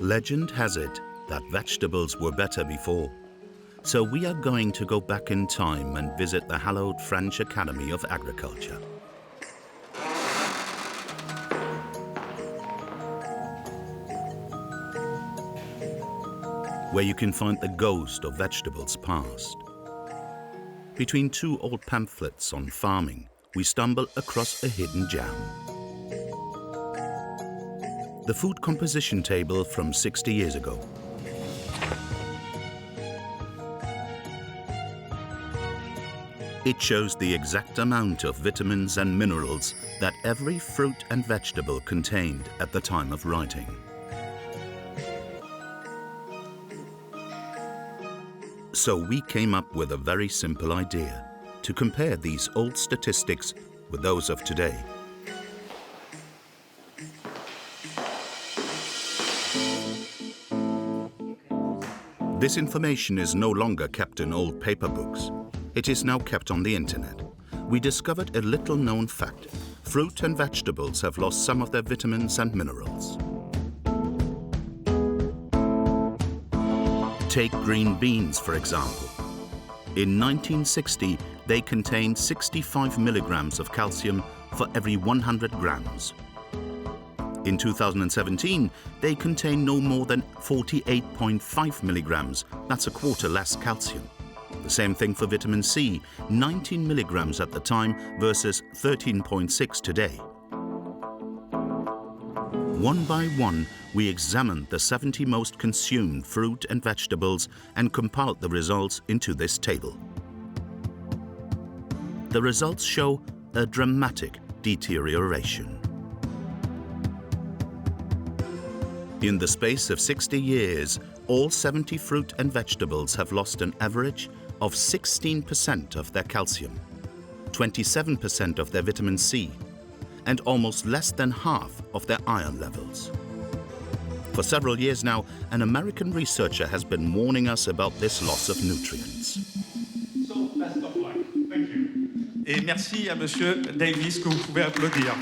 Legend has it that vegetables were better before. So we are going to go back in time and visit the hallowed French Academy of Agriculture. Where you can find the ghost of vegetables past. Between two old pamphlets on farming, we stumble across a hidden gem. The food composition table from 60 years ago. It shows the exact amount of vitamins and minerals that every fruit and vegetable contained at the time of writing. So we came up with a very simple idea to compare these old statistics with those of today. This information is no longer kept in old paper books. It is now kept on the internet. We discovered a little-known fact. Fruit and vegetables have lost some of their vitamins and minerals. Take green beans, for example. In 1960, they contained 65 milligrams of calcium for every 100 grams. In 2017, they contain no more than 48.5 milligrams. That's a quarter less calcium. The same thing for vitamin C, 19 milligrams at the time versus 13.6 today. One by one, we examined the 70 most consumed fruit and vegetables and compiled the results into this table. The results show a dramatic deterioration. In the space of 60 years, all 70 fruit and vegetables have lost an average of 16% of their calcium, 27% of their vitamin C, and almost less than half of their iron levels. For several years now, an American researcher has been warning us about this loss of nutrients. So, best of luck. Thank you. Et merci à Monsieur Davis, que vous pouvez applaudir.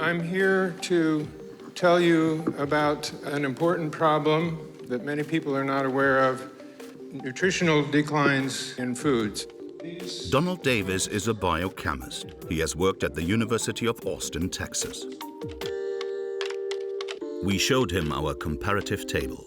I'm here to tell you about an important problem that many people are not aware of, nutritional declines in foods. Donald Davis is a biochemist. He has worked at the University of Austin, Texas. We showed him our comparative table.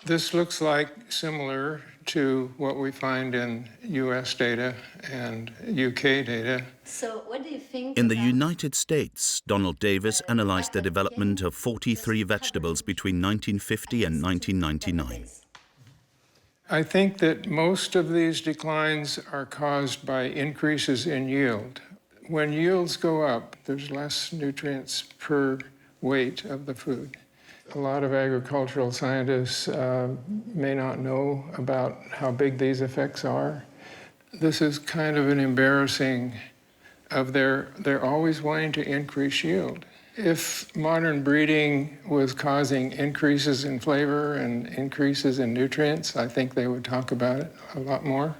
This looks like similar to what we find in US data and UK data. So what do you think? In the United States, Donald Davis analyzed the development of 43 vegetables between 1950 and 1999. I think that most of these declines are caused by increases in yield. When yields go up, there's less nutrients per weight of the food. A lot of agricultural scientists may not know about how big these effects are. This is kind of an embarrassing of they're always wanting to increase yield. If modern breeding was causing increases in flavor and increases in nutrients, I think they would talk about it a lot more.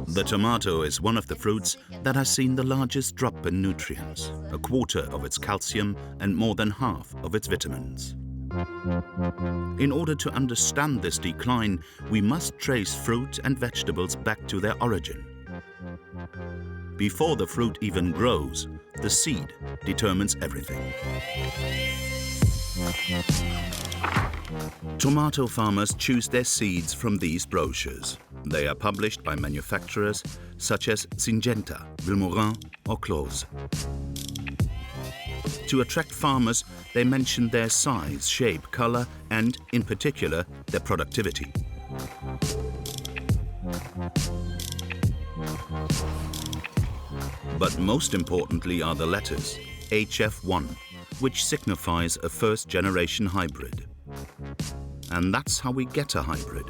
The tomato is one of the fruits that has seen the largest drop in nutrients, a quarter of its calcium and more than half of its vitamins. In order to understand this decline, we must trace fruit and vegetables back to their origin. Before the fruit even grows, the seed determines everything. Tomato farmers choose their seeds from these brochures. They are published by manufacturers such as Syngenta, Vilmorin or Close. To attract farmers, they mention their size, shape, color, and, in particular, their productivity. But most importantly are the letters HF1, which signifies a first-generation hybrid. And that's how we get a hybrid.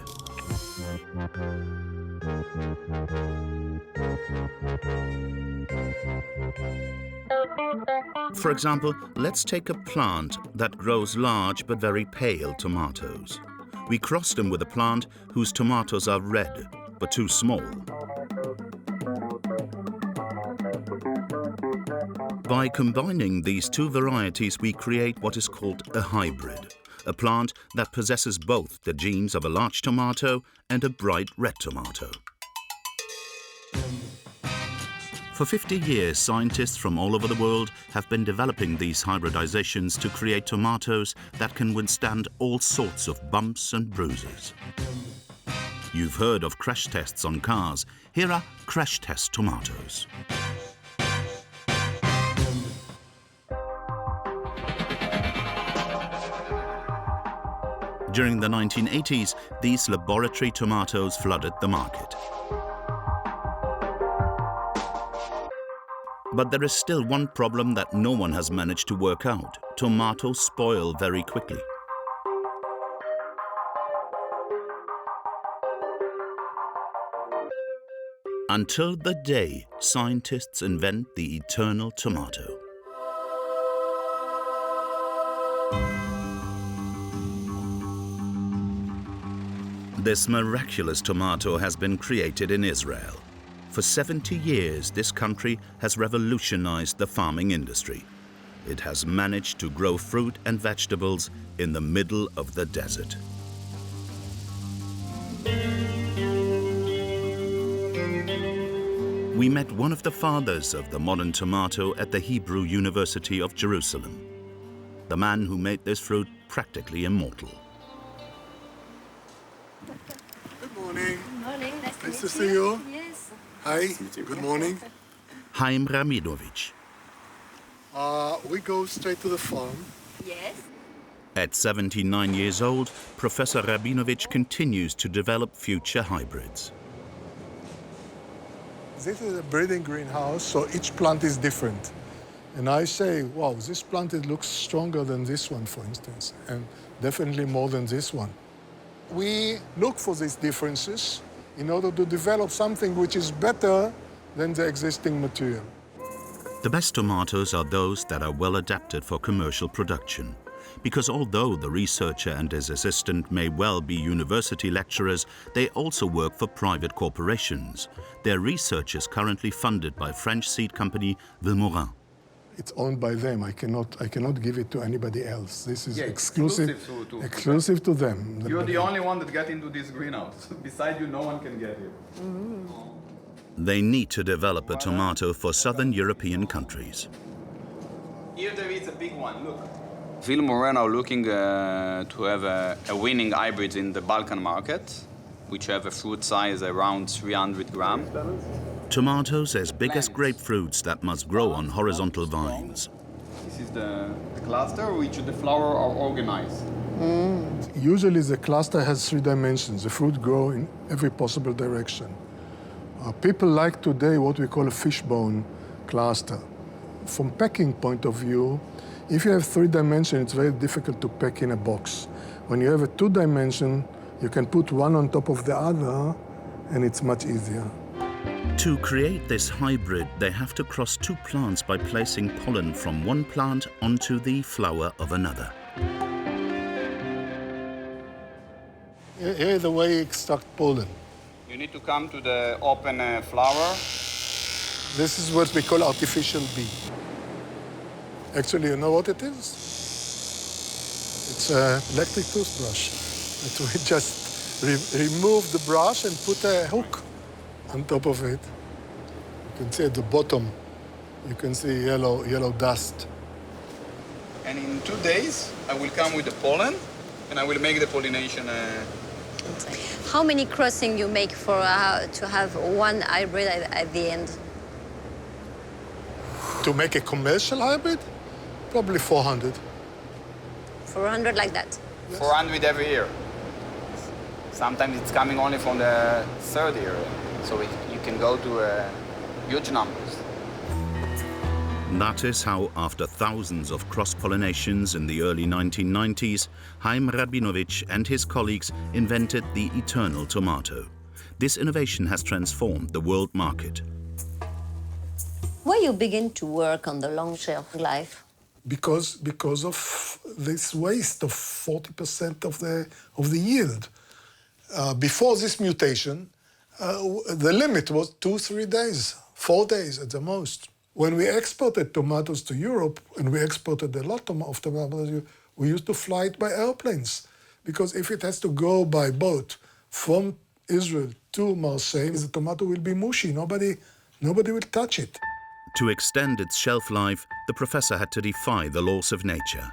For example, let's take a plant that grows large but very pale tomatoes. We cross them with a plant whose tomatoes are red but too small. By combining these two varieties, we create what is called a hybrid, a plant that possesses both the genes of a large tomato and a bright red tomato. For 50 years, scientists from all over the world have been developing these hybridizations to create tomatoes that can withstand all sorts of bumps and bruises. You've heard of crash tests on cars. Here are crash test tomatoes. During the 1980s, these laboratory tomatoes flooded the market. But there is still one problem that no one has managed to work out. Tomatoes spoil very quickly. Until the day scientists invent the eternal tomato. This miraculous tomato has been created in Israel. For 70 years, this country has revolutionized the farming industry. It has managed to grow fruit and vegetables in the middle of the desert. We met one of the fathers of the modern tomato at the Hebrew University of Jerusalem, the man who made this fruit practically immortal. Good morning. Good morning. Nice to see you. Yes. Hi. Good morning. Haim Rabinovich. We go straight to the farm. Yes. At 79 years old, Professor Rabinovich continues to develop future hybrids. This is a breeding greenhouse, so each plant is different. And I say, wow, this plant it looks stronger than this one, for instance, and definitely more than this one. We look for these differences in order to develop something which is better than the existing material. The best tomatoes are those that are well adapted for commercial production. Because although the researcher and his assistant may well be university lecturers, they also work for private corporations. Their research is currently funded by French seed company Vilmorin. It's owned by them. I cannot give it to anybody else. This is exclusive to them. You're the only one that got into this greenhouse. Beside you, no one can get here. They need to develop a tomato for southern European countries. Here there is a big one, look. Vilmorin are looking to have a winning hybrid in the Balkan market, which have a fruit size around 300 grams. Tomatoes as big as grapefruits that must grow on horizontal vines. This is the cluster which the flower are organized. Usually the cluster has 3 dimensions. The fruit grow in every possible direction. People like today what we call a fishbone cluster. From packing point of view, if you have 3 dimensions, it's very difficult to pack in a box. When you have a 2 dimension, you can put one on top of the other, and it's much easier. To create this hybrid, they have to cross 2 plants by placing pollen from one plant onto the flower of another. Here is the way you extract pollen. You need to come to the open flower. This is what we call artificial bee. Actually, you know what it is? It's an electric toothbrush. That we just remove the brush and put a hook on top of it. You can see at the bottom, you can see yellow dust. And in 2 days, I will come with the pollen, and I will make the pollination. How many crossings you make for to have one hybrid at the end? To make a commercial hybrid, probably 400. 400 like that? 400 every year. Sometimes it's coming only from the 3rd year, so you can go to huge numbers. That is how, after thousands of cross-pollinations in the early 1990s, Haim Rabinovich and his colleagues invented the eternal tomato. This innovation has transformed the world market. Why you begin to work on the long shelf life? Because of this waste of 40% of the yield. Before this mutation, the limit was 2-3 days, 4 days at the most. When we exported tomatoes to Europe, and we exported a lot of tomatoes, we used to fly it by airplanes. Because if it has to go by boat from Israel to Marseille, the tomato will be mushy. Nobody will touch it. To extend its shelf life, the professor had to defy the laws of nature.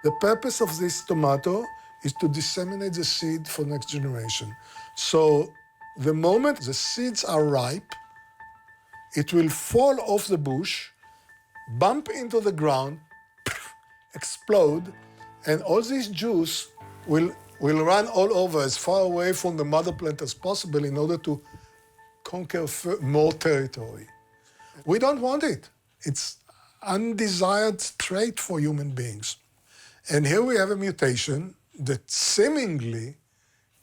The purpose of this tomato is to disseminate the seed for next generation. So the moment the seeds are ripe, it will fall off the bush, bump into the ground, explode, and all this juice will run all over as far away from the mother plant as possible in order to conquer more territory. We don't want it. It's undesired trait for human beings. And here we have a mutation that seemingly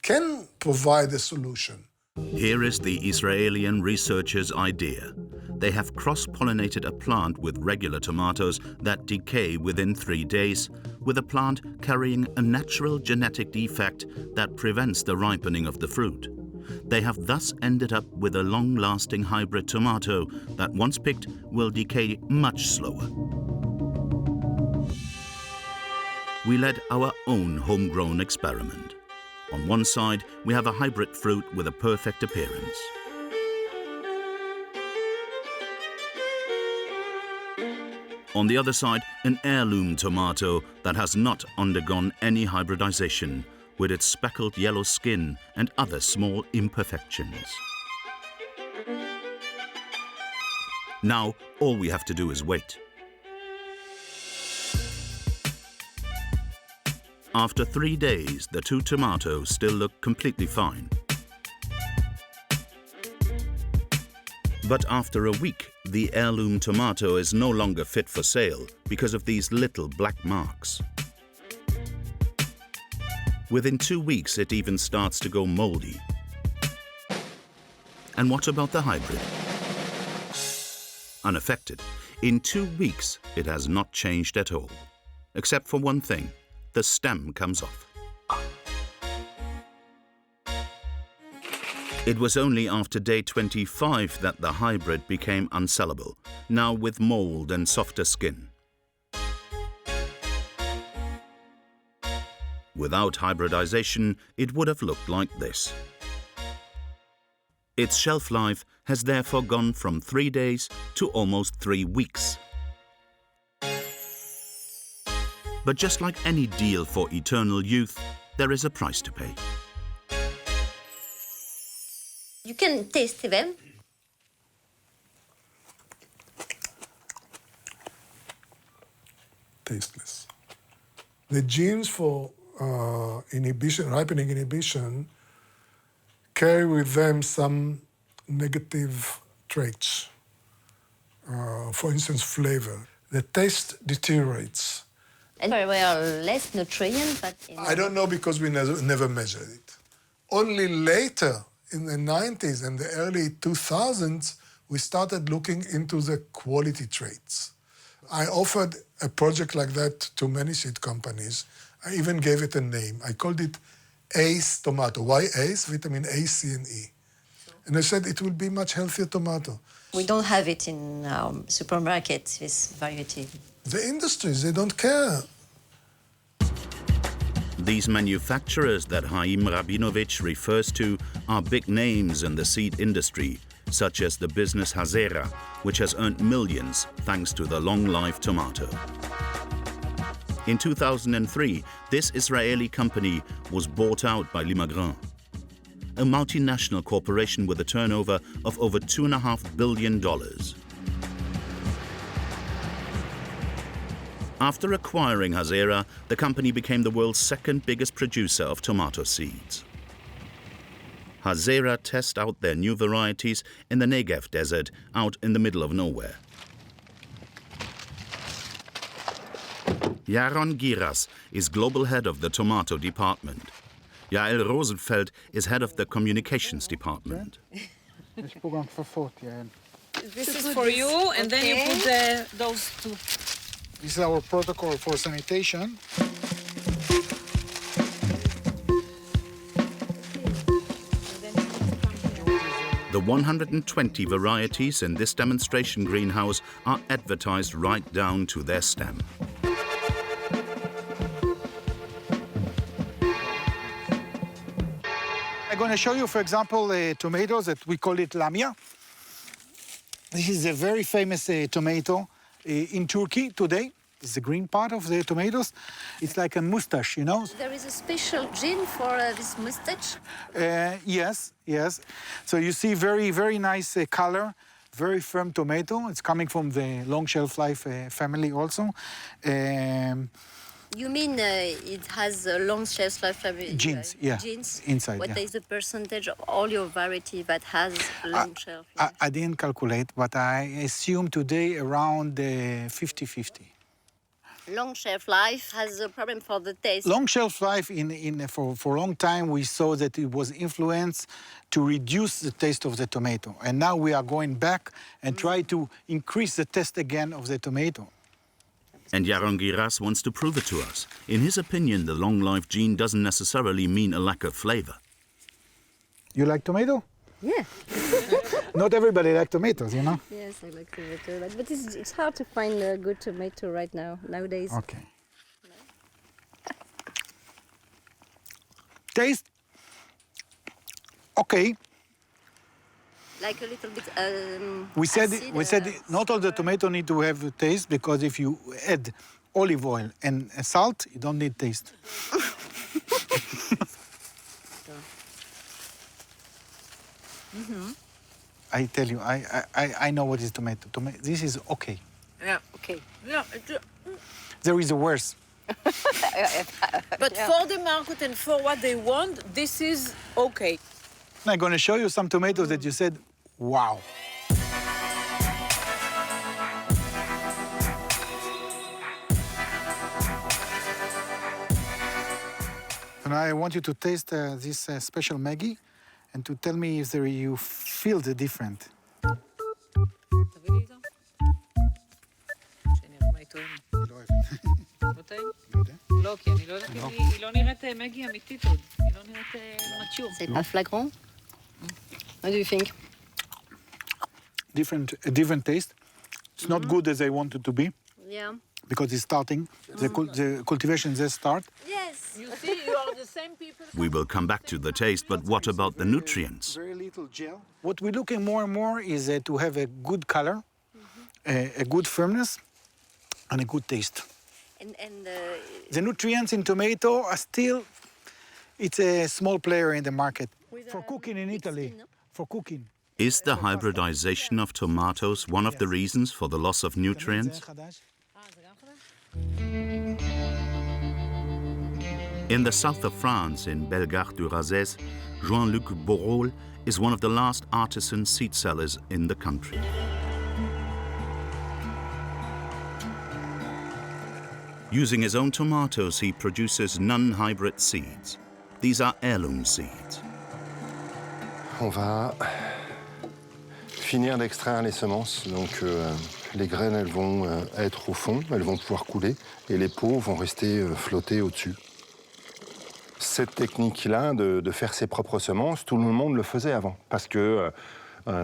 can provide a solution. Here is the Israeli researchers' idea. They have cross-pollinated a plant with regular tomatoes that decay within 3 days, with a plant carrying a natural genetic defect that prevents the ripening of the fruit. They have thus ended up with a long-lasting hybrid tomato that, once picked, will decay much slower. We led our own homegrown experiment. On one side, we have a hybrid fruit with a perfect appearance. On the other side, an heirloom tomato that has not undergone any hybridization, with its speckled yellow skin and other small imperfections. Now, all we have to do is wait. After 3 days, the two tomatoes still look completely fine. But after a week, the heirloom tomato is no longer fit for sale because of these little black marks. Within 2 weeks, it even starts to go moldy. And what about the hybrid? Unaffected. In 2 weeks, it has not changed at all. Except for one thing. The stem comes off. It was only after day 25 that the hybrid became unsellable, now with mold and softer skin. Without hybridization, it would have looked like this. Its shelf life has therefore gone from 3 days to almost 3 weeks. But just like any deal for eternal youth, there is a price to pay. You can taste them. Tasteless. The genes for ripening inhibition, carry with them some negative traits. For instance, flavor. The taste deteriorates. And they were less nutrient, but... I don't know because we never measured it. Only later, in the 90s and the early 2000s, we started looking into the quality traits. I offered a project like that to many seed companies. I even gave it a name. I called it ACE tomato. Why ACE? Vitamin A, C, and E. And I said it will be much healthier tomato. We don't have it in supermarkets, this variety. The industries, they don't care. These manufacturers that Haim Rabinovich refers to are big names in the seed industry, such as the business Hazera, which has earned millions thanks to the long-life tomato. In 2003, this Israeli company was bought out by Limagrin, a multinational corporation with a turnover of over $2.5 billion. After acquiring Hazera, the company became the world's second biggest producer of tomato seeds. Hazera test out their new varieties in the Negev desert out in the middle of nowhere. Yaron Giras is global head of the tomato department. Yael Rosenfeld is head of the communications department. This is for you, and then you put those two. This is our protocol for sanitation. The The 120 varieties in this demonstration greenhouse are advertised right down to their stem. I'm going to show you, for example, tomatoes that we call it lamia. This is a very famous tomato in Turkey today. It's the green part of the tomatoes. It's like a mustache, you know? There is a special gene for this mustache? Yes, yes. So you see very, very nice color, very firm tomato. It's coming from the long shelf life family also. You mean it has a long shelf life? Genes, yeah. Genes? Inside, What yeah. is the percentage of all your variety that has long shelf life? I didn't calculate, but I assume today around 50-50. Long shelf life has a problem for the taste. Long shelf life, for a long time, we saw that it was influenced to reduce the taste of the tomato. And now we are going back and try to increase the taste again of the tomato. And Yaron Giras wants to prove it to us. In his opinion, the long life gene doesn't necessarily mean a lack of flavor. You like tomato? Yeah. Not everybody likes tomatoes, you know? Yes, I like tomato, but it's hard to find a good tomato right now, nowadays. Okay. Taste? Okay. Like a little bit We said acid, not all the tomato need to have a taste, because if you add olive oil and salt, you don't need taste. I tell you, I know what is tomato. This is okay. Yeah, okay. Yeah, There is a worse. but for the market and for what they want, this is okay. I'm going to show you some tomatoes that you said, wow. And I want you to taste this special Maggi and to tell me if you feel the different. תביא לי איתו. שנראה מה היא טוענת. לא טעים? לא, כי אני לא יודעת אם היא לא נראית מגי אמיתית עוד. היא לא נראית מצ'ור. C'est pas flagrant? What do you think? Different taste. It's not good as I want it to be, Yeah. because it's starting. The cultivation just start. Yes. You see, you are the same people. We will come back to the taste, but what about the nutrients? Very little gel. What we're looking more and more is to have a good color, a good firmness, and a good taste. And The nutrients in tomato are still, it's a small player in the market. For cooking in Italy, for cooking. Is the hybridization of tomatoes one of the reasons for the loss of nutrients? In the south of France, in Bellegarde-du-Razès, Jean-Luc Borrol is one of the last artisan seed sellers in the country. Using his own tomatoes, he produces non-hybrid seeds. These are heirloom seeds. On va finir d'extraire les semences. Donc les graines, elles vont être au fond, elles vont pouvoir couler, et les peaux vont rester flotter au-dessus. Cette technique-là de faire ses propres semences, tout le monde le faisait avant, parce que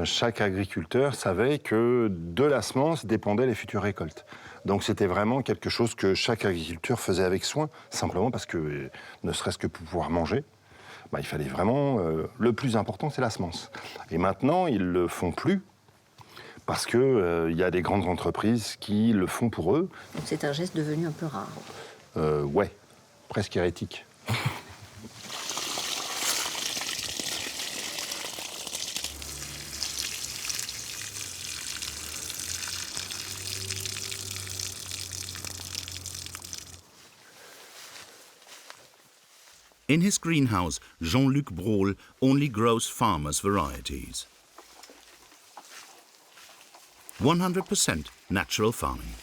chaque agriculteur savait que de la semence dépendaient les futures récoltes. Donc c'était vraiment quelque chose que chaque agriculteur faisait avec soin, simplement parce que, ne serait-ce que pour pouvoir manger, il fallait vraiment... le plus important, c'est la semence. Et maintenant, ils ne le font plus, parce qu'il y a des grandes entreprises qui le font pour eux. Donc c'est un geste devenu un peu rare. Ouais, presque hérétique. In his greenhouse, Jean-Luc Borrol only grows farmers' varieties. 100% natural farming.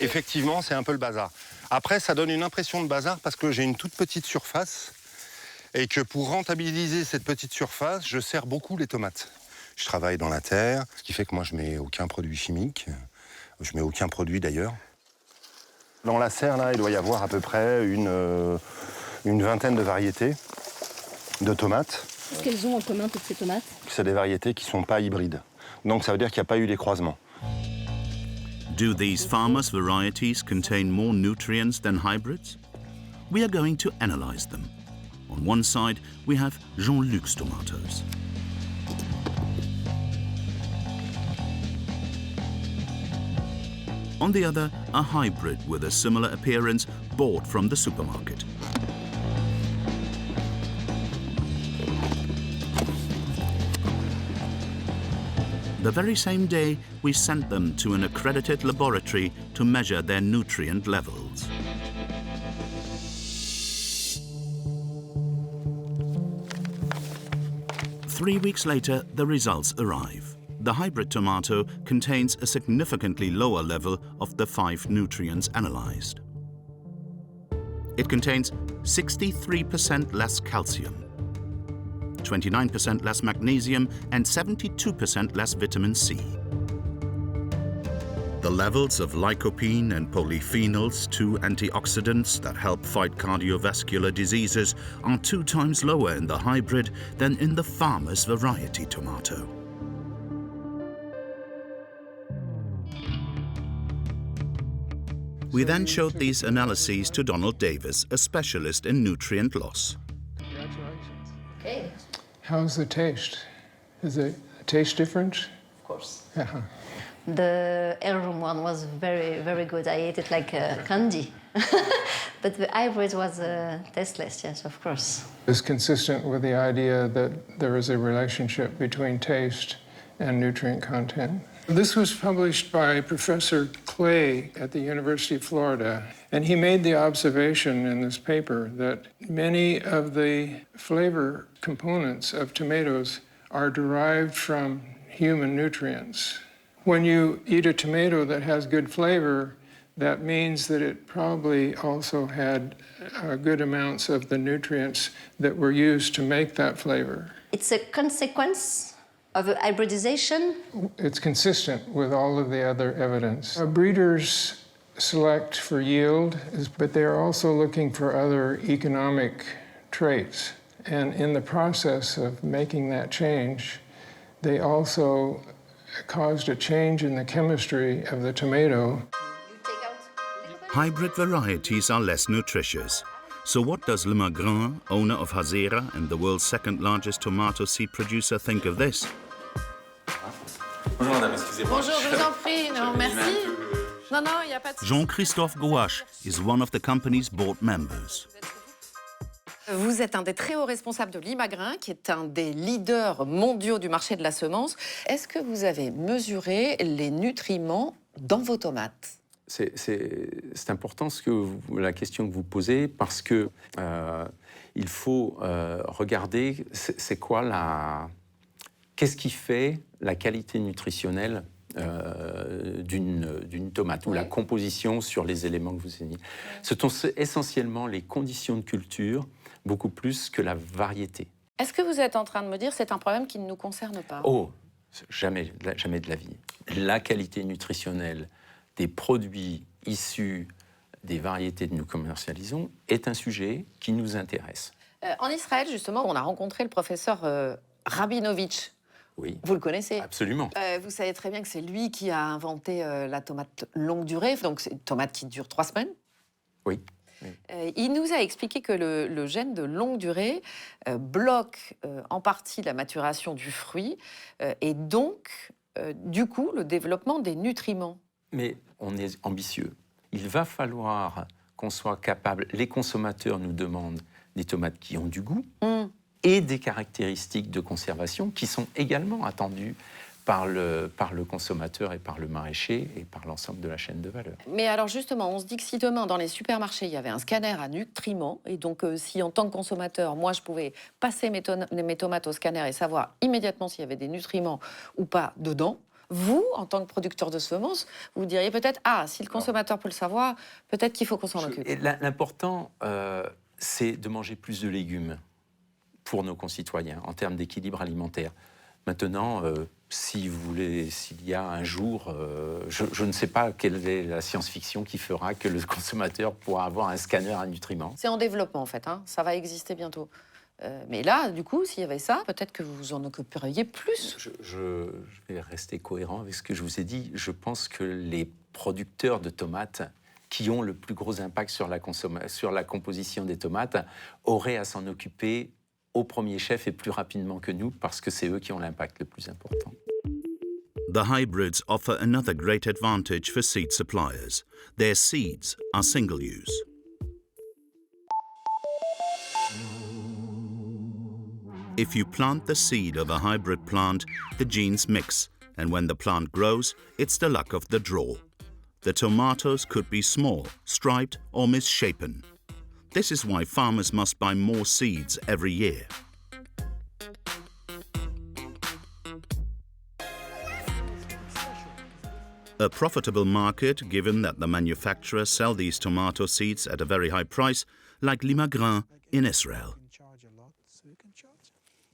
Effectivement, c'est un peu le bazar. Après, ça donne une impression de bazar parce que j'ai une toute petite surface et que pour rentabiliser cette petite surface, je serre beaucoup les tomates. Je travaille dans la terre, ce qui fait que moi, je mets aucun produit chimique. Je mets aucun produit d'ailleurs. Dans la serre, là, il doit y avoir à peu près une vingtaine de variétés. de tomates. Qu'est-ce qu'elles ont en commun, toutes ces tomates? C'est des variétés qui ne sont pas hybrides. Donc ça veut dire qu'il n'y a pas eu les croisements. Do these farmers' varieties contain more nutrients than hybrids? We are going to analyze them. On one side, we have Jean-Luc's tomatoes. On the other, a hybrid with a similar appearance bought from the supermarket. The very same day, we sent them to an accredited laboratory to measure their nutrient levels. Three weeks later, the results arrive. The hybrid tomato contains a significantly lower level of the 5 nutrients analyzed. It contains 63% less calcium, 29% less magnesium, and 72% less vitamin C. The levels of lycopene and polyphenols, 2 antioxidants that help fight cardiovascular diseases, are 2 times lower in the hybrid than in the farmer's variety tomato. We then showed these analyses to Donald Davis, a specialist in nutrient loss. Congratulations. Okay. How's the taste? Is the taste different? Of course. Yeah. The heirloom one was very, very good. I ate it like candy. But the hybrid was tasteless, yes, of course. It's consistent with the idea that there is a relationship between taste and nutrient content. This was published by Professor Clay at the University of Florida, and he made the observation in this paper that many of the flavor components of tomatoes are derived from human nutrients. When you eat a tomato that has good flavor, that means that it probably also had good amounts of the nutrients that were used to make that flavor. It's a consequence of hybridization? It's consistent with all of the other evidence. Breeders select for yield, but they're also looking for other economic traits. And in the process of making that change, they also caused a change in the chemistry of the tomato. Hybrid varieties are less nutritious. So what does Le Magrin, owner of Hazera and the world's 2nd largest tomato seed producer, think of this? Bonjour madame, excusez-moi. Bonjour, je vous en prie. Non, merci. Non, non, il n'y a pas de... Jean-Christophe Gouache is one of the company's board members. Vous êtes un des très hauts responsables de l'Imagrin, qui est un des leaders mondiaux du marché de la semence. Est-ce que vous avez mesuré les nutriments dans vos tomates? C'est important la question que vous posez, parce que il faut regarder c'est quoi qu'est-ce qui fait la qualité nutritionnelle d'une tomate, ou la composition sur les éléments que vous avez dit. Ce sont essentiellement les conditions de culture, beaucoup plus que la variété. Est-ce que vous êtes en train de me dire que c'est un problème qui ne nous concerne pas? Oh, jamais de la vie. La qualité nutritionnelle des produits issus des variétés que nous commercialisons est un sujet qui nous intéresse. En Israël, justement, on a rencontré le professeur Rabinovitch. Oui. Vous le connaissez? Absolument. Vous savez très bien que c'est lui qui a inventé la tomate longue durée, donc c'est une tomate qui dure 3 semaines. Oui. Il nous a expliqué que le gène de longue durée bloque en partie la maturation du fruit et donc, du coup, le développement des nutriments. Mais on est ambitieux. Il va falloir qu'on soit capable... Les consommateurs nous demandent des tomates qui ont du goût et des caractéristiques de conservation qui sont également attendues par le consommateur et par le maraîcher et par l'ensemble de la chaîne de valeur. Mais alors justement, on se dit que si demain, dans les supermarchés, il y avait un scanner à nutriments, et donc si en tant que consommateur, moi, je pouvais passer mes tomates au scanner et savoir immédiatement s'il y avait des nutriments ou pas dedans, vous, en tant que producteur de semences, vous diriez peut-être, si le consommateur peut le savoir, peut-être qu'il faut qu'on s'en occupe. L'important, c'est de manger plus de légumes pour nos concitoyens, en termes d'équilibre alimentaire. Maintenant, si vous voulez, s'il y a un jour, je ne sais pas quelle est la science-fiction qui fera que le consommateur pourra avoir un scanner à nutriments. C'est en développement, en fait, ça va exister bientôt. Mais là, du coup, s'il y avait ça, peut-être que vous vous en occuperiez plus. Je vais rester cohérent avec ce que je vous ai dit. Je pense que les producteurs de tomates qui ont le plus gros impact sur la composition des tomates auraient à s'en occuper au premier chef et plus rapidement que nous, parce que c'est eux qui ont l'impact le plus important. The hybrids offer another great advantage for seed suppliers. Their seeds are single-use. If you plant the seed of a hybrid plant, the genes mix, and when the plant grows, it's the luck of the draw. The tomatoes could be small, striped, or misshapen. This is why farmers must buy more seeds every year. A profitable market, given that the manufacturers sell these tomato seeds at a very high price, like Limagrin in Israel.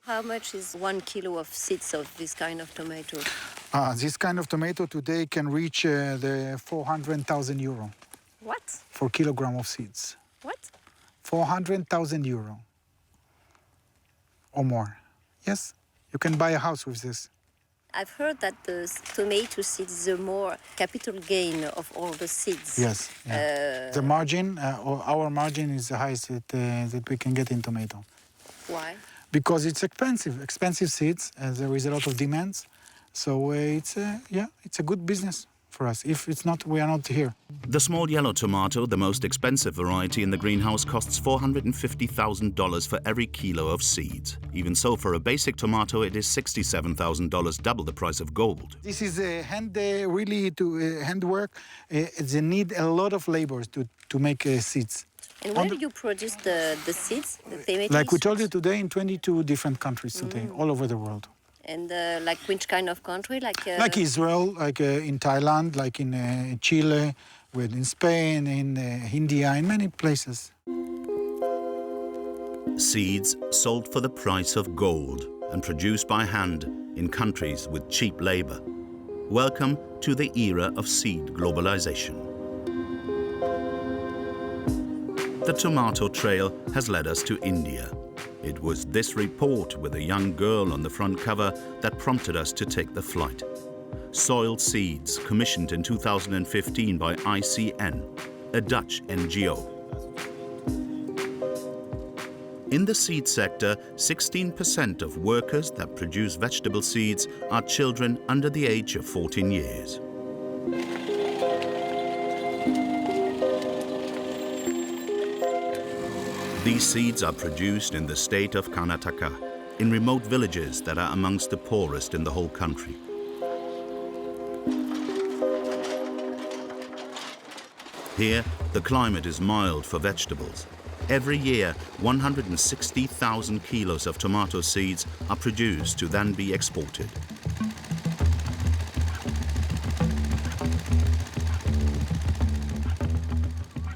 How much is 1 kilo of seeds of this kind of tomato? This kind of tomato today can reach the 400,000 euro. What? For kilogram of seeds. What? 400,000 euro or more. Yes, you can buy a house with this. I've heard that the tomato seeds is the more capital gain of all the seeds. Yes. Yeah. The margin, or our margin is the highest that we can get in tomato. Why? Because it's expensive seeds. There is a lot of demands, so it's a good business for us. If it's not, we are not here. The small yellow tomato, the most expensive variety in the greenhouse, costs $450,000 for every kilo of seeds. Even so, for a basic tomato, it is $67,000, double the price of gold. This is handwork. They need a lot of labor to make seeds. And where do you produce the seeds, the tomatoes? Like we told you today, in 22 different countries today, all over the world. And like which kind of country? Like Israel, like in Thailand, like in Chile, in Spain, in India, in many places. Seeds sold for the price of gold and produced by hand in countries with cheap labor. Welcome to the era of seed globalization. The tomato trail has led us to India. It was this report with a young girl on the front cover that prompted us to take the flight. Soiled Seeds, commissioned in 2015 by ICN, a Dutch NGO. In the seed sector, 16% of workers that produce vegetable seeds are children under the age of 14 years. These seeds are produced in the state of Karnataka, in remote villages that are amongst the poorest in the whole country. Here, the climate is mild for vegetables. Every year, 160,000 kilos of tomato seeds are produced to then be exported.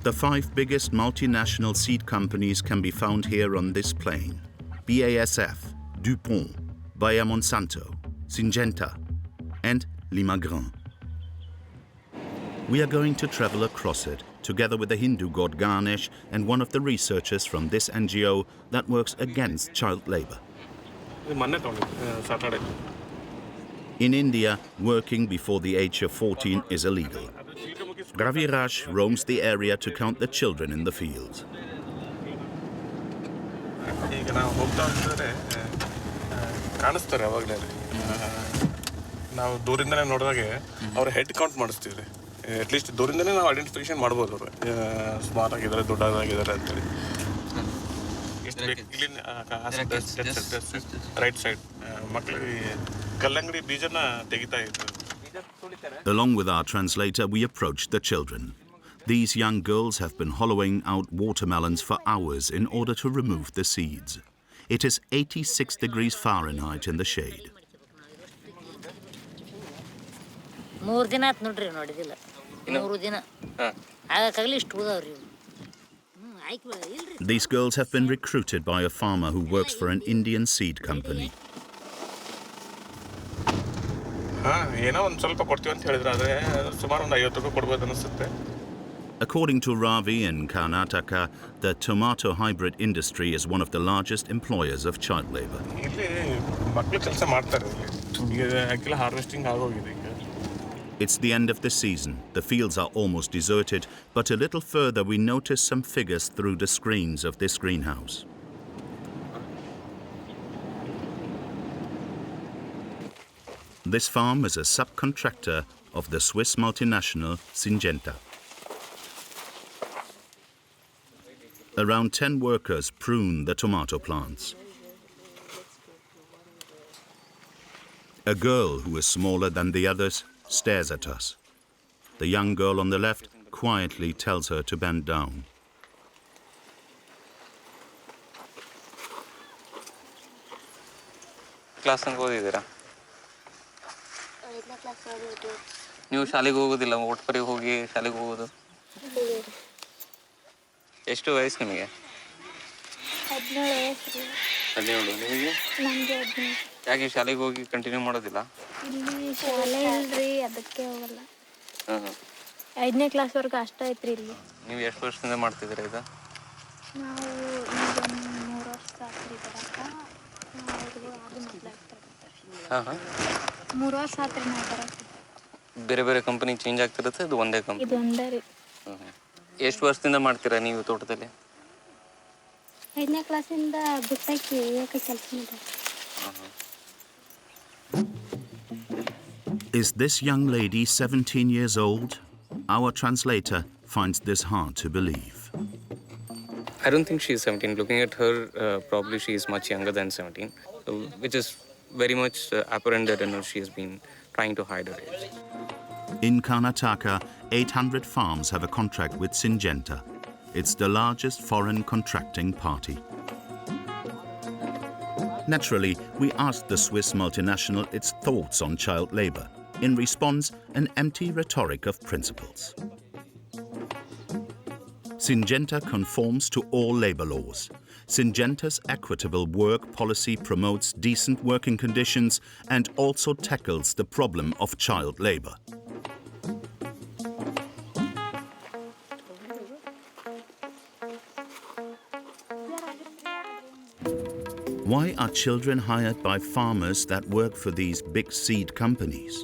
The 5 biggest multinational seed companies can be found here on this plain: BASF, DuPont, Bayer Monsanto, Syngenta, and Limagrin. We are going to travel across it, together with the Hindu god Ganesh and one of the researchers from this NGO that works against child labor. In India, working before the age of 14 is illegal. Ravi Raj roams the area to count the children in the fields. ನಾವು ದೂರಿಂದನೇ ನೋಡಿದಾಗೆ ಅವ್ರ head count ಮಾಡಿಸ್ತೀವಿ at least ದೂರಿಂದನೇ ನಾವು identification ಮಾಡ್ಬೋದು ಅವರು smart ಆಗಿದ್ದಾರೆ ದೊಡ್ಡದಾಗಿದ್ದಾರೆ ಅಂತೇಳಿ right side ಮಕ್ಕಳಿಗೆ ಕಲ್ಲಂಗಡಿ ಬೀಜನ ತೆಗಿತಾ ಇದ್ರು. Along with our translator, we approached the children. These young girls have been hollowing out watermelons for hours in order to remove the seeds. It is 86 degrees Fahrenheit in the shade. These girls have been recruited by a farmer who works for an Indian seed company. ಏನೋ ಒಂದು ಸ್ವಲ್ಪ ಕೊಡ್ತೀವಿ ಅಂತ ಹೇಳಿದ್ರೆ ಆದರೆ ಸುಮಾರು ಒಂದು 50 ರೂಪಾಯಿ ಕೊಡ್ಬೋದು ಅನಿಸುತ್ತೆ. According to Ravi in Karnataka, the tomato hybrid industry is one of the largest employers of child labor. It's the end of the season. The fields are almost deserted, but a little further we notice some figures through the screens of this greenhouse. This farm is a subcontractor of the Swiss multinational Syngenta. Around 10 workers prune the tomato plants. A girl who is smaller than the others stares at us. The young girl on the left quietly tells her to bend down. Class ಅಂತ ಓದಿದ್ದೀರಾ ನೀವು ಶಾಲೆಗೆ ಹೋಗೋದಿಲ್ಲ ಒಟ್ಪರಿಗೆ ಹೋಗಿ ಶಾಲೆಗೆ ಹೋಗೋದು ಎಷ್ಟು ವಯಸ್ಸು ನಿಮಗೆ 17 ನಿಮಗೆ ಯಾಕೆ ಶಾಲೆಗೆ ಹೋಗಿ ಕಂಟಿನ್ಯೂ ಮಾಡೋದಿಲ್ಲ ಇಲ್ಲಿ ಶಾಲೆ ಇಲ್ರಿ ಅದಕ್ಕೆ ಹೋಗಲ್ಲ 5ನೇ ಕ್ಲಾಸ್ ವರೆಗೂ ಅಷ್ಟೇ ಐತ್ರಿ ಇಲ್ಲಿ ನೀವು ಎಷ್ಟು ವರ್ಷದಿಂದ ಮಾಡ್ತಿದ್ದೀರಾ ಇದು ನಾವು ಈಗ 3 ವರ್ಷ ಆತ್ರಿ ಬರಕ ಹಾಂ ಹಾಂ 3 ವರ್ಷ ಆತ್ರಿ ನಾವು ಬರಕ ಬೇರೆ ಬೇರೆ ಕಂಪನಿ ಚೇಂಜ್ ಆಗ್ತಿರುತ್ತೆ ಇದು ಒಂದೇ ಕಂಪನಿ ಇದು ಒಂದೇ ರೀ ಎಷ್ಟು ವರ್ಷದಿಂದ ಮಾಡ್ತೀರಾ ನೀವು ತೋಟದಲ್ಲಿ 5ನೇ ಕ್ಲಾಸಿಂದ ಬಿಟ್ಟಾಕಿ ಏಕ ಕೆಲಸ ಮಾಡಿದೆ Is this young lady 17 years old? Our translator finds this hard to believe. I don't think she is 17. Looking at her, probably she is much younger than 17, which is very much apparent that she has been trying to hide her age. In Karnataka, 800 farms have a contract with Syngenta. It's the largest foreign contracting party. Naturally, we asked the Swiss multinational its thoughts on child labor. In response, an empty rhetoric of principles. Syngenta conforms to all labor laws. Syngenta's equitable work policy promotes decent working conditions and also tackles the problem of child labor. Why are children hired by farmers that work for these big seed companies?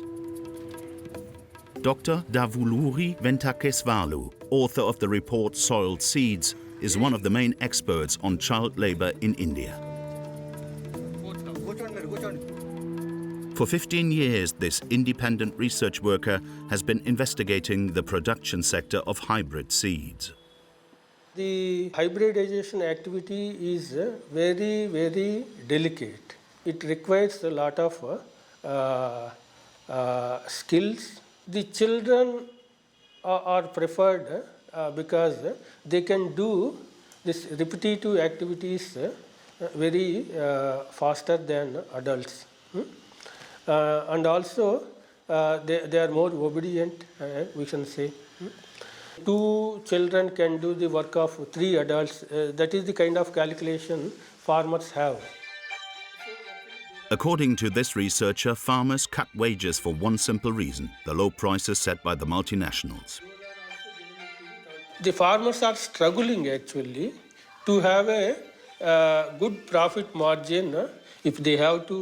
Dr. Davuluri Ventakeswalu, author of the report Soiled Seeds, is one of the main experts on child labor in India. For 15 years, this independent research worker has been investigating the production sector of hybrid seeds. The hybridization activity is very, very delicate. It requires a lot of skills. The children are preferred because they can do this repetitive activities very faster than adults. And also they are more obedient, we can say. 2 children can do the work of 3 adults. That is the kind of calculation farmers have. According to this researcher, farmers cut wages for one simple reason: the low prices set by the multinationals. The farmers are struggling actually to have a good profit margin if they have to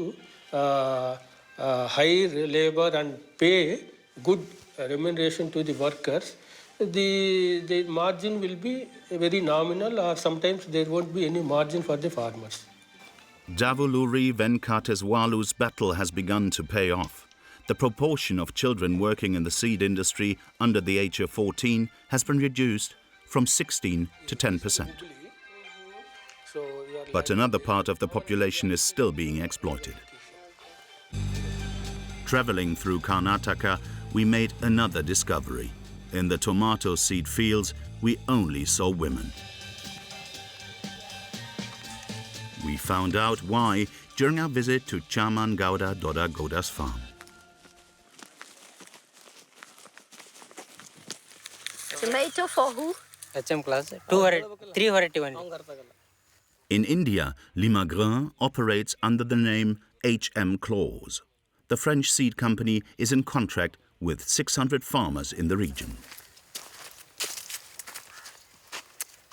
hire labor and pay good remuneration to the workers. The margin will be very nominal, or sometimes there won't be any margin for the farmers. Davuluri Venkateswalu's battle has begun to pay off. The proportion of children working in the seed industry under the age of 14 has been reduced from 16 to 10%. But another part of the population is still being exploited. Traveling through Karnataka, we made another discovery. In the tomato seed fields, we only saw women. We found out why during our visit to Chaman Gauda Doda Goda's farm. Tomato for who? HM class, 3 variety only. In India, Limagrin operates under the name HM Clause. The French seed company is in contract with 600 farmers in the region.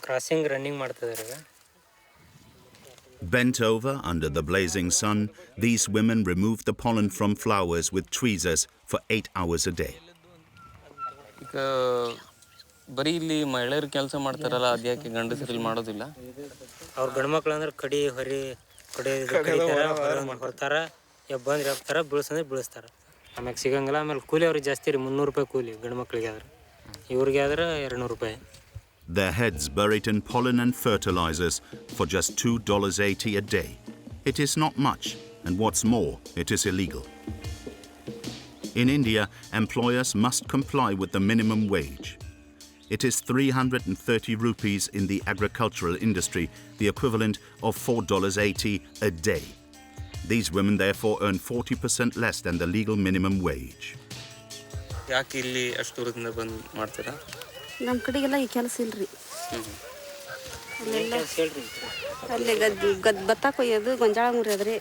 Crossing running ಮಾಡ್ತಿದ್ದಾರೆ ಈಗ. Bent over under the blazing sun, these women remove the pollen from flowers with tweezers for 8 hours a day. ಈಗ ಬರೀ ಇಲ್ಲಿ ಮಹಿಳೆಯರು ಕೆಲಸ ಮಾಡ್ತಾರಲ್ಲ, ಅದ್ಯಾಕೆ ಗಂಡಸರು ಮಾಡೋದಿಲ್ಲ? ಅವ್ರ ಗಂಡು ಮಕ್ಳು ಅಂದ್ರೆ ಕಡಿ ಕಡಿತಾರ, ಹೊರ್ತಾರ, ಬಂದ್ರೆ ಹಾಕ್ತಾರ, ಬೀಳ್ಸಂದ್ರೆ ಬೀಳಿಸ್ತಾರ. ಆಮ್ಯಾಗ ಸಿಗಂಗಿಲ್ಲ. ಆಮೇಲೆ ಕೂಲಿ ಅವ್ರಿಗೆ ಜಾಸ್ತಿ ರೀ, 300 ರೂಪಾಯಿ ಕೂಲಿ ಗಂಡು ಮಕ್ಳಿಗೆ ಆದ್ರೆ. ಇವ್ರಿಗೆ ಆದ್ರೆ 200 ರೂಪಾಯಿ. Their heads buried in pollen and fertilizers for just $2.80 a day. It is not much, and what's more, it is illegal. In India, employers must comply with the minimum wage. It is 330 rupees in the agricultural industry, the equivalent of $4.80 a day. These women therefore earn 40% less than the legal minimum wage. ಯಾಕೆ ಇಲ್ಲಿ ಅಷ್ಟು ದೂರದಿಂದ ಬಂದು ಮಾಡ್ತೀರಾ? ನಮ್ಮ ಕಡೆಗೆಲ್ಲ ಈ ಕೆಲಸ ಇಲ್ರಿ. ಅಲ್ಲೇ ಭತ್ತ ಕೊಯ್ಯೋದು, ಗೊಂಜಾಳ ಮುರಿಯೋದ್ರಿ,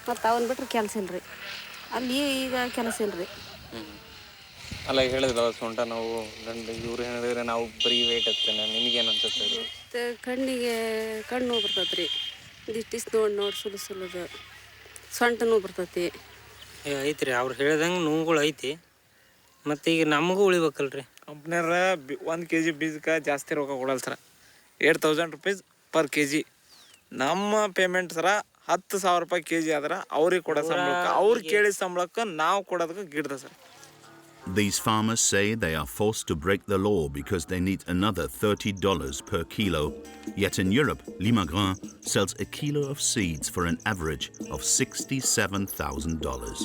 ಮತ್ತು ಅವನ್ ಬಿಟ್ರೆ ಕೆಲಸ ಇಲ್ರಿ. ಅಲ್ಲಿ ಈಗ ಕೆಲಸ ಇಲ್ರಿ. ಅಲ್ಲ ಹೇಳಿದ್ರಲ್ಲ ಸೊಂಟ ನಾವು ಗಂಡು ಇವ್ರು ಹೇಳಿದ್ರೆ ನಾವು ಬರೀ ವೇಟ್ ಹತ್ತೇನೆ, ನಿಮಗೇನು ಅನ್ಸುತ್ತೆ? ಮತ್ತು ಕಣ್ಣು ನೋವು ಬರ್ತೈತ್ರಿ, ದಿಷ್ಟಿಸ್ ನೋಡಿ ಸುಲುದು ಸೊಂಟ ನೋವು ಬರ್ತೈತಿ. ಐತ್ರಿ, ಅವ್ರು ಹೇಳ್ದಂಗೆ ನೋವುಗಳು ಐತಿ. ಮತ್ತು ಈಗ ನಮಗೂ ಉಳಿಬೇಕಲ್ರಿ. ಕಂಪ್ನಿಯವ್ರ 1 kg ಬೀಜಕ್ಕೆ ಜಾಸ್ತಿ ರೊಕ್ಕ ಕೊಡಲ್ಲ ಸರ, 8000 rupees ಪರ್ kg. ನಮ್ಮ ಪೇಮೆಂಟ್ ಸರ 10,000 ರೂಪಾಯಿ kg ಆದ್ರೆ ಅವ್ರಿಗೆ ಕೊಡೋ ಸಂಬಳಕ್ಕೆ, ಅವ್ರು ಕೇಳಿದ ಸಂಬಳಕ್ಕೆ ನಾವು ಕೊಡೋದಕ್ಕೆ ಗಿಡ್ದ sir. These farmers say they are forced to break the law because they need another $30 per kilo. Yet in Europe, Limagrin sells a kilo of seeds for an average of $67,000.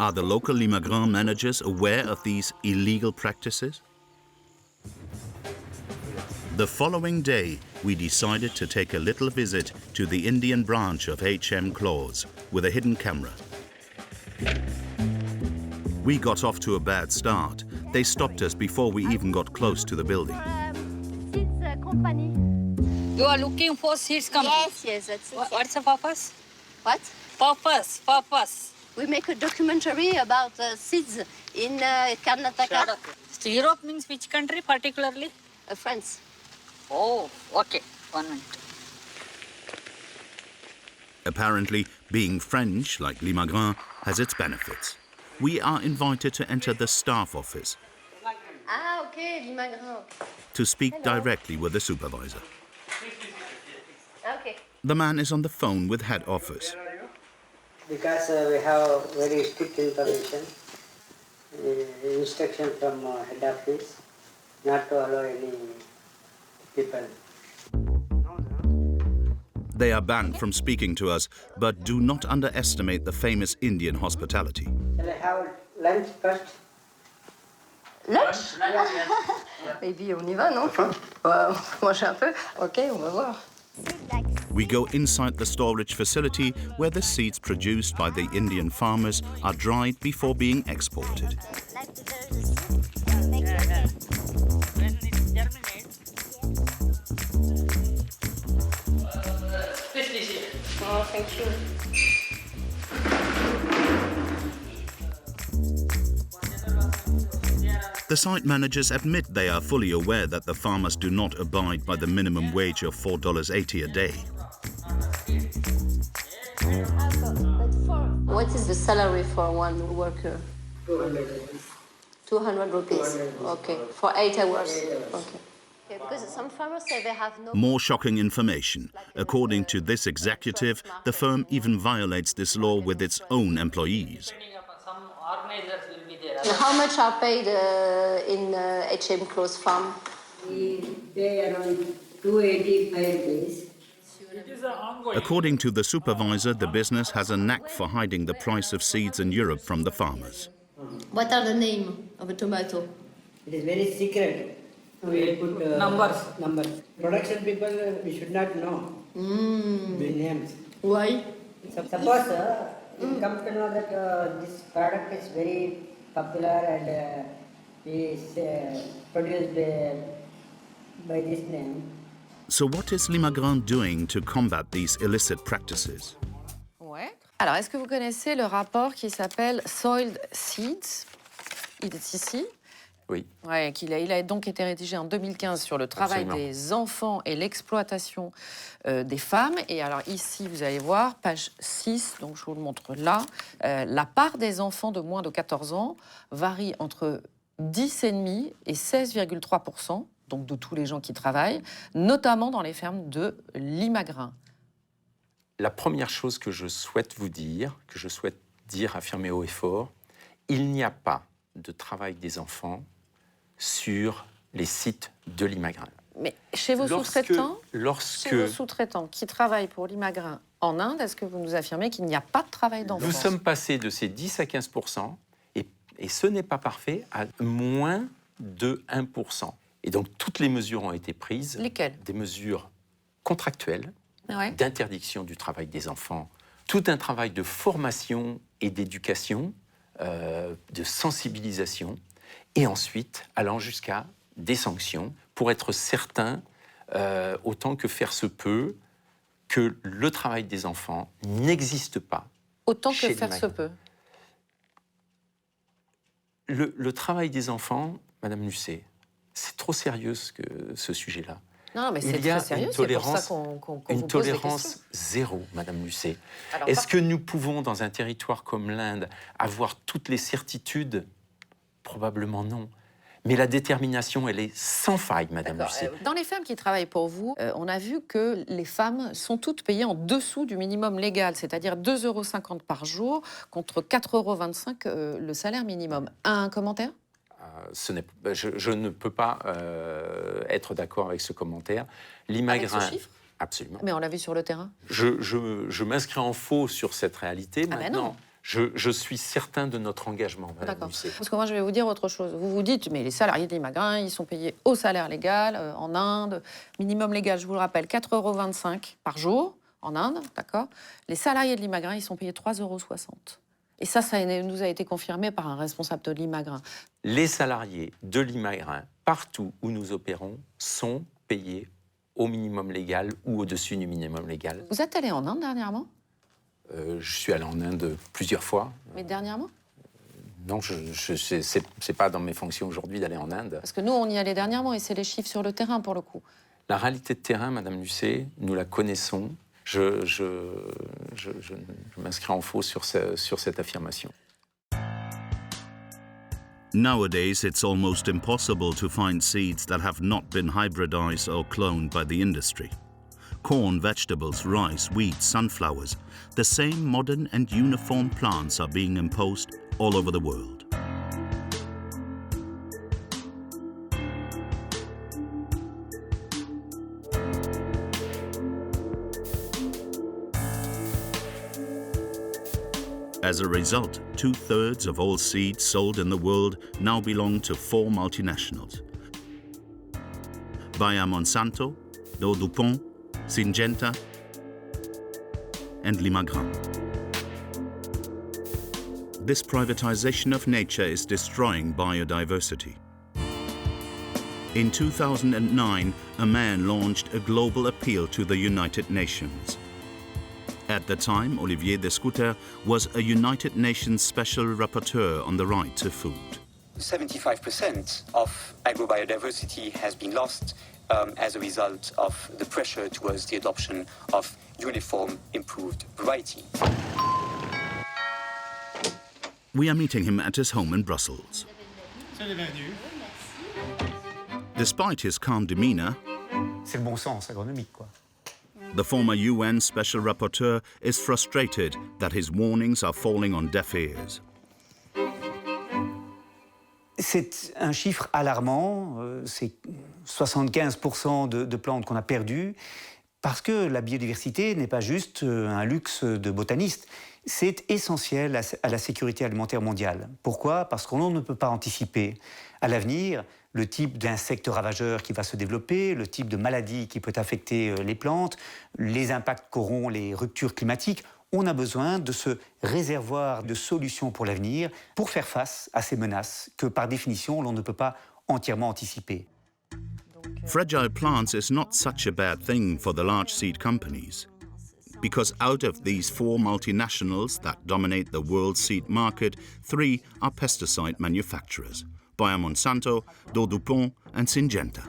Are the local Limagrin managers aware of these illegal practices? The following day, we decided to take a little visit to the Indian branch of HM Claws with a hidden camera. We got off to a bad start. They stopped us before we even got close to the building. Company. You are looking for seeds company? Yes, that's it. What's the purpose? What? Purpose. We make a documentary about seeds in Karnataka. Europe means which country particularly? France. Oh, okay. 1 minute. Apparently, being French, like Limagrin, has its benefits. We are invited to enter the staff office Okay, Limagrin. to speak directly with the supervisor. Okay. The man is on the phone with head office. Because we have very strict information, instruction from head office not to allow any people. They are banned from speaking to us, but do not underestimate the famous Indian hospitality. Shall I have lunch first? Lunch? Maybe on y va, non? Manger un peu. Ok, on va voir. We go inside the storage facility where the seeds produced by the Indian farmers are dried before being exported. Oh, thank you. The site managers admit they are fully aware that the farmers do not abide by the minimum wage of $4.80 a day. What is the salary for one worker? 200 rupees. Okay, for 8 hours. Okay. Yeah, because some farmers say they have no... More shocking information. According to this executive, the firm even violates this law with its own employees. How much are paid in HM Close Farm? We pay around 285 rupees. According to the supervisor, the business has a knack for hiding the price of seeds in Europe from the farmers. What are the name of a tomato? It is very secret. We put numbers. Production people, we should not know the names. Why? Suppose you come to know that this product is very popular and is produced by this name. So what is Limagrin doing to combat these illicit practices? Ouais. Alors, est-ce que vous connaissez le rapport qui s'appelle Soiled Seeds? Il est ici. Oui. Ouais, il a donc été rédigé en 2015 sur le travail des enfants et l'exploitation des femmes. Et alors ici, vous allez voir, page 6, donc je vous le montre là, la part des enfants de moins de 14 ans varie entre 10,5 et 16,3%, donc de tous les gens qui travaillent, notamment dans les fermes de Limagrin. La première chose que je souhaite vous dire, affirmer haut et fort, il n'y a pas de travail des enfants sur les sites de Limagrin. Mais chez vos sous-traitants, qui travaillent pour Limagrin en Inde, est-ce que vous nous affirmez qu'il n'y a pas de travail d'enfants? Nous sommes passés de ces 10 à 15%, et ce n'est pas parfait, à moins de 1%. Et donc toutes les mesures ont été prises. Lesquelles? Des mesures contractuelles, d'interdiction du travail des enfants, tout un travail de formation et d'éducation, de sensibilisation, et ensuite allant jusqu'à des sanctions pour être certain, autant que faire se peut, que le travail des enfants n'existe pas. Autant que faire se peut. Le travail des enfants, Madame Lucet, c'est trop sérieux ce sujet-là. Non, mais c'est très sérieux, c'est pour ça qu'on vous pose des questions. Une tolérance zéro, Madame Lucet. Est-ce que nous pouvons, dans un territoire comme l'Inde, avoir toutes les certitudes? Probablement non. Mais la détermination, elle est sans faille, Madame Lucet. Dans les fermes qui travaillent pour vous, on a vu que les femmes sont toutes payées en dessous du minimum légal, c'est-à-dire 2,50 € par jour contre 4,25 € le salaire minimum. Un commentaire? Je ne peux pas être d'accord avec ce commentaire. Limagrin, avec ce chiffre? Absolument. Mais on l'a vu sur le terrain. Je m'inscris en faux sur cette réalité. Maintenant, je suis certain de notre engagement, Madame Lucet. Parce que moi, je vais vous dire autre chose. Vous vous dites, mais les salariés de Limagrin, ils sont payés au salaire légal en Inde. Minimum légal, je vous le rappelle, 4,25 € par jour en Inde, d'accord? Les salariés de Limagrin, ils sont payés 3,60 €. Et ça nous a été confirmé par un responsable de Limagrin. Les salariés de Limagrin, partout où nous opérons, sont payés au minimum légal ou au-dessus du minimum légal. Vous êtes allé en Inde dernièrement? Je suis allé en Inde plusieurs fois. Mais dernièrement? Non, c'est pas dans mes fonctions aujourd'hui d'aller en Inde. Parce que nous, on y allait dernièrement et c'est les chiffres sur le terrain pour le coup. La réalité de terrain, Madame Lucet, nous la connaissons. Je m'inscris en faux sur cette affirmation. Nowadays, it's almost impossible to find seeds that have not been hybridized or cloned by the industry. Corn, vegetables, rice, wheat, sunflowers, the same modern and uniform plants are being imposed all over the world. As a result, 2/3 of all seeds sold in the world now belong to 4 multinationals: Bayer Monsanto, Dow-Dupont, Syngenta, and Limagrin. This privatization of nature is destroying biodiversity. In 2009, a man launched a global appeal to the United Nations. At the time, Olivier Descouter was a United Nations Special Rapporteur on the right to food. 75% of agrobiodiversity has been lost as a result of the pressure towards the adoption of uniform improved variety. We are meeting him at his home in Brussels. Despite his calm demeanor, c'est le bon sens agronomique, quoi. The former UN Special Rapporteur is frustrated that his warnings are falling on deaf ears. C'est un chiffre alarmant, c'est 75% de plantes qu'on a perdues, parce que la biodiversité n'est pas juste un luxe de botanistes, c'est essentiel à la sécurité alimentaire mondiale. Pourquoi? Parce qu'on ne peut pas anticiper à l'avenir le type d'insectes ravageurs qui va se développer, le type de maladie qui peut affecter les plantes, les impacts qu'auront les ruptures climatiques. On a besoin de ce réservoir de solutions pour l'avenir pour faire face à ces menaces que, par définition, l'on ne peut pas entièrement anticiper. Fragile plants is not such a bad thing for the large seed companies, because out of these 4 multinationals that dominate the world seed market, 3 are pesticide manufacturers: Bayer Monsanto, Dow-Dupont and Syngenta.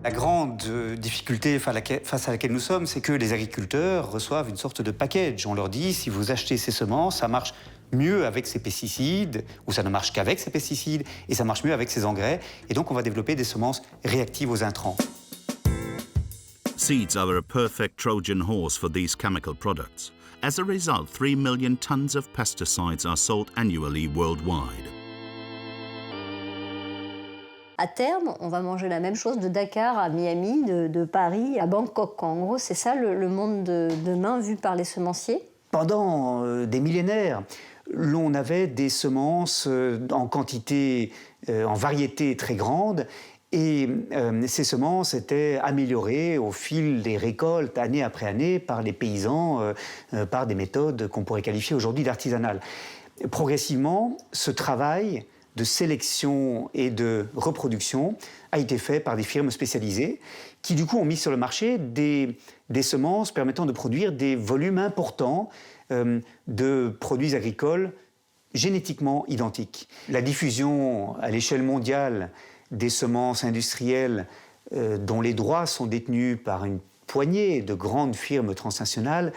La grande difficulté face à laquelle nous sommes, c'est que les agriculteurs reçoivent une sorte de package. On leur dit, si vous achetez ces semences, ça marche mieux avec ces pesticides, ou ça ne marche qu'avec ces pesticides, et ça marche mieux avec ces engrais. Et donc, on va développer des semences réactives aux intrants. Seeds are a perfect Trojan horse for these chemical products. As a result, 3 million tons of pesticides are sold annually worldwide. À terme, on va manger la même chose de Dakar à Miami, de Paris à Bangkok. En gros, c'est ça le monde de demain vu par les semenciers. Pendant des millénaires, l'on avait des semences en quantité, en variété très grande, et ces semences étaient améliorées au fil des récoltes, année après année, par les paysans, par des méthodes qu'on pourrait qualifier aujourd'hui d'artisanales. Progressivement, ce travail de sélection et de reproduction a été fait par des firmes spécialisées qui, du coup, ont mis sur le marché des semences permettant de produire des volumes importants de produits agricoles génétiquement identiques. La diffusion à l'échelle mondiale des semences industrielles dont les droits sont détenus par une poignée de grandes firmes transnationales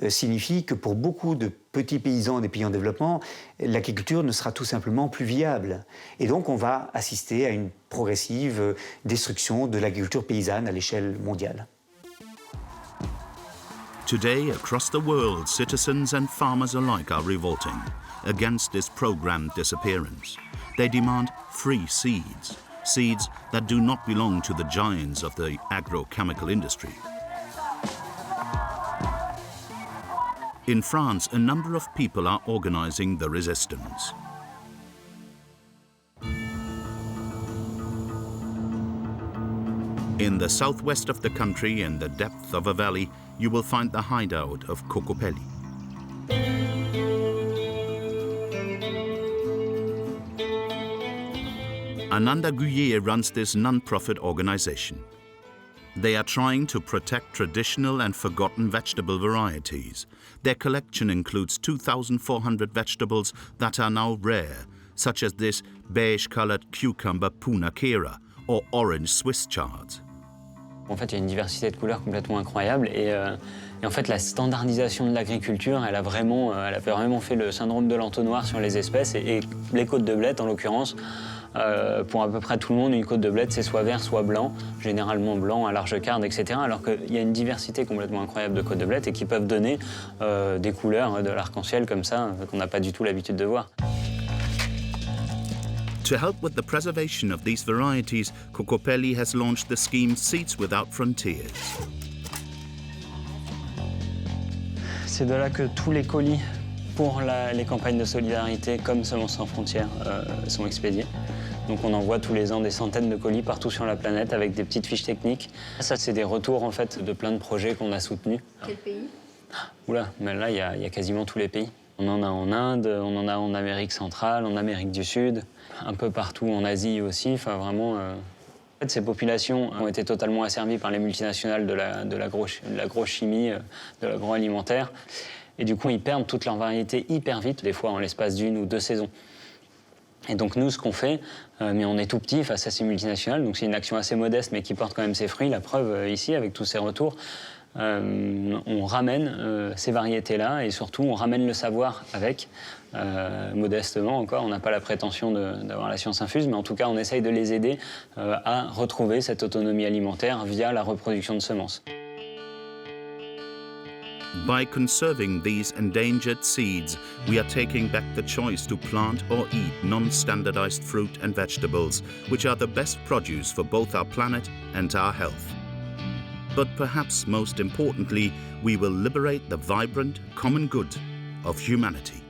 signifie que pour beaucoup de petits paysans des pays en développement, l'agriculture ne sera tout simplement plus viable. Et donc on va assister à une progressive destruction de l'agriculture paysanne à l'échelle mondiale. Today, across the world, citizens and farmers alike are revolting against this programmed disappearance. They demand free seeds, seeds that do not belong to the giants of the agrochemical industry. In France, a number of people are organizing the resistance. In the southwest of the country, in the depth of a valley, you will find the hideout of Cocopelli. Ananda Guyer runs this non-profit organization. They are trying to protect traditional and forgotten vegetable varieties. Their collection includes 2,400 vegetables that are now rare, such as this beige-colored cucumber Puna Kera or orange Swiss chard. En fait, il y a une diversité de couleurs complètement incroyable et en fait, la standardisation de l'agriculture, elle a vraiment fait le syndrome de l'entonnoir sur les espèces et les côtes de blette, en l'occurrence, pour à peu près tout le monde, une côte de blette, c'est soit vert, soit blanc, généralement blanc à large carde, etc. Alors qu'il y a une diversité complètement incroyable de côtes de blette et qui peuvent donner des couleurs de l'arc-en-ciel comme ça, qu'on n'a pas du tout l'habitude de voir. To help with the preservation of these varieties, Cocopelli has launched the scheme Seeds Without Frontiers. C'est de là que tous les colis pour les campagnes de solidarité comme Semences sans frontières sont expédiés. Donc on envoie tous les ans des centaines de colis partout sur la planète avec des petites fiches techniques. Ça, c'est des retours en fait de plein de projets qu'on a soutenus. Quel pays? Oula, mais là, il y a quasiment tous les pays. On en a en Inde, on en a en Amérique centrale, en Amérique du Sud, un peu partout en Asie aussi. Enfin, vraiment, en fait, ces populations ont été totalement asservies par les multinationales de l'agrochimie, de l'agroalimentaire. Et du coup, ils perdent toute leur variété hyper vite, des fois en l'espace d'1 ou 2 saisons. Et donc nous, ce qu'on fait, mais on est tout petit face à ces multinationales, donc c'est une action assez modeste, mais qui porte quand même ses fruits. La preuve ici, avec tous ces retours, on ramène ces variétés-là et surtout on ramène le savoir avec, modestement encore. On n'a pas la prétention d'avoir la science infuse, mais en tout cas on essaye de les aider à retrouver cette autonomie alimentaire via la reproduction de semences. By conserving these endangered seeds, we are taking back the choice to plant or eat non-standardized fruit and vegetables, which are the best produce for both our planet and our health. But perhaps most importantly, we will liberate the vibrant common good of humanity.